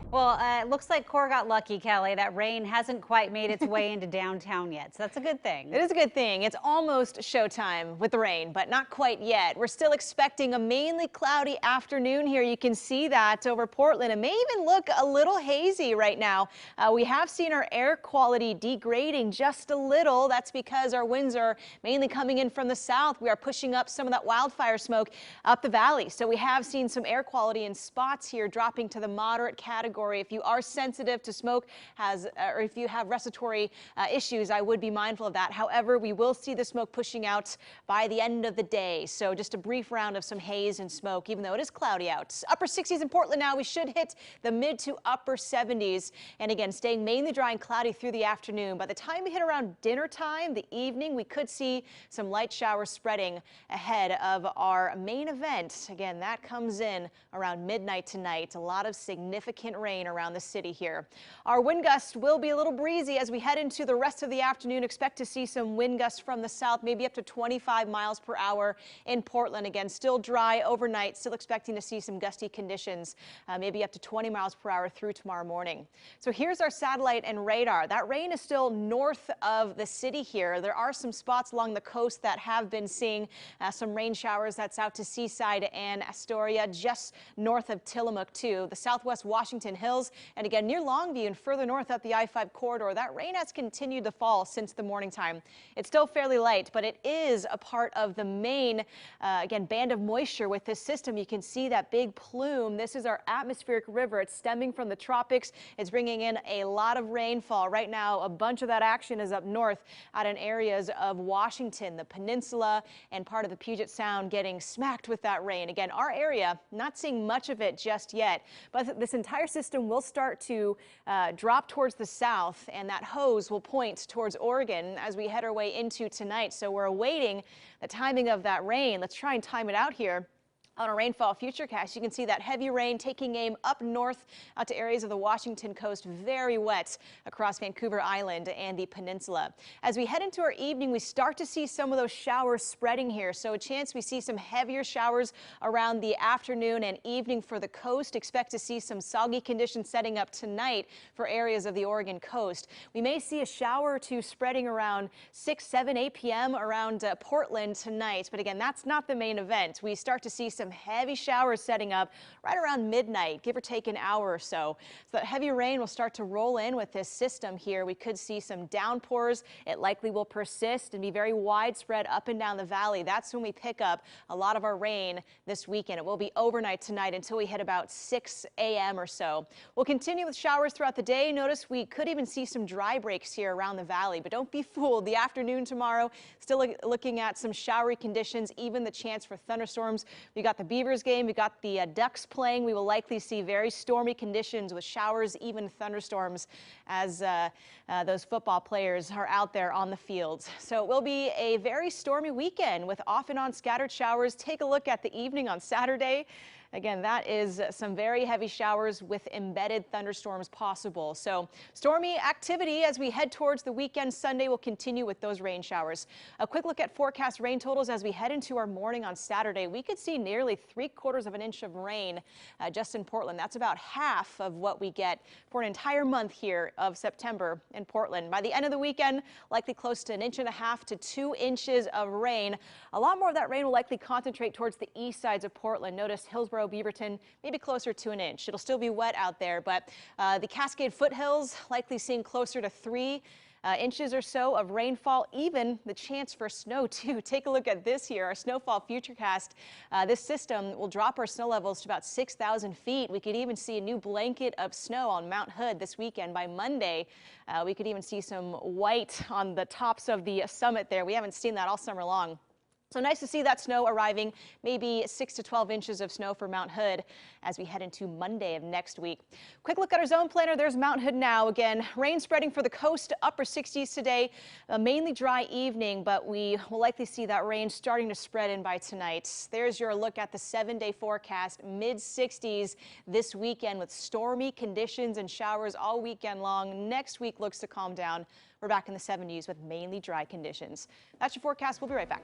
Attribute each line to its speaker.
Speaker 1: Well, it looks like Core got lucky, Kelly. That rain hasn't quite made its way into downtown yet, so that's a good thing.
Speaker 2: It is a good thing. It's almost showtime with the rain, but not quite yet. We're still expecting a mainly cloudy afternoon here. You can see that over Portland. It may even look a little hazy right now. We have seen our air quality degrading just a little. That's because our winds are mainly coming in from the south. We are pushing up some of that wildfire smoke up the valley. So we have seen some air quality in spots here dropping to the moderate category. If you are sensitive to smoke, or if you have respiratory issues, I would be mindful of that. However, we will see the smoke pushing out by the end of the day. So just a brief round of some haze and smoke, even though it is cloudy out. Upper 60s in Portland now. We should hit the mid to upper 70s. And again, staying mainly dry and cloudy through the afternoon. By the time we hit around dinner time, the evening, we could see some light showers spreading ahead of our main event. Again, that comes in around midnight tonight. A lot of significant rain around the city here. Our wind gusts will be a little breezy as we head into the rest of the afternoon. Expect to see some wind gusts from the south, maybe up to 25 miles per hour in Portland. Again, still dry overnight, still expecting to see some gusty conditions, maybe up to 20 miles per hour through tomorrow morning. So here's our satellite and radar. That rain is still north of the city here. There are some spots along the coast that have been seeing some rain showers. That's out to Seaside and Astoria, just north of Tillamook too. The southwest Washington Hills, and again near Longview and further north up the I-5 corridor. That rain has continued to fall since the morning time. It's still fairly light, but it is a part of the main, again, band of moisture with this system. You can see that big plume. This is our atmospheric river. It's stemming from the tropics. It's bringing in a lot of rainfall. Right now, a bunch of that action is up north out in areas of Washington, the peninsula, and part of the Puget Sound getting smacked with that rain. Again, our area, not seeing much of it just yet, but this entire system will start to drop towards the south, and that hose will point towards Oregon as we head our way into tonight. So we're awaiting the timing of that rain. Let's try and time it out here. On a rainfall futurecast, you can see that heavy rain taking aim up north out to areas of the Washington coast, very wet across Vancouver Island and the peninsula. As we head into our evening, we start to see some of those showers spreading here. So a chance we see some heavier showers around the afternoon and evening for the coast. Expect to see some soggy conditions setting up tonight for areas of the Oregon coast. We may see a shower or two spreading around 6, 7, 8 p.m. around Portland tonight. But again, that's not the main event. We start to see some heavy showers setting up right around midnight, give or take an hour or so. So that heavy rain will start to roll in with this system here. We could see some downpours. It likely will persist and be very widespread up and down the valley. That's when we pick up a lot of our rain this weekend. It will be overnight tonight until we hit about 6 a.m. or so. We'll continue with showers throughout the day. Notice we could even see some dry breaks here around the valley, but don't be fooled. The afternoon tomorrow, still looking at some showery conditions, even the chance for thunderstorms. We got the Beavers game. We got the Ducks playing. We will likely see very stormy conditions with showers, even thunderstorms, as those football players are out there on the fields. So it will be a very stormy weekend with off and on scattered showers. Take a look at the evening on Saturday. Again, that is some very heavy showers with embedded thunderstorms possible. So stormy activity as we head towards the weekend. Sunday will continue with those rain showers. A quick look at forecast rain totals as we head into our morning on Saturday. We could see nearly 3/4 of an inch of rain just in Portland. That's about half of what we get for an entire month here of September in Portland. By the end of the weekend, likely close to 1.5 to 2 inches of rain. A lot more of that rain will likely concentrate towards the east sides of Portland. Notice Hillsborough, Beaverton, maybe closer to an inch. It'll still be wet out there, but the Cascade foothills likely seeing closer to 3 inches or so of rainfall, even the chance for snow too. Take a look at this here, our snowfall futurecast. This system will drop our snow levels to about 6,000 feet. We could even see a new blanket of snow on Mount Hood this weekend. By Monday, we could even see some white on the tops of the summit there. We haven't seen that all summer long. So nice to see that snow arriving, maybe 6 to 12 inches of snow for Mount Hood as we head into Monday of next week. Quick look at our zone planner. There's Mount Hood now. Again, rain spreading for the coast, upper 60s today, a mainly dry evening, but we will likely see that rain starting to spread in by tonight. There's your look at the 7-day forecast, mid 60s this weekend with stormy conditions and showers all weekend long. Next week looks to calm down. We're back in the 70s with mainly dry conditions. That's your forecast. We'll be right back.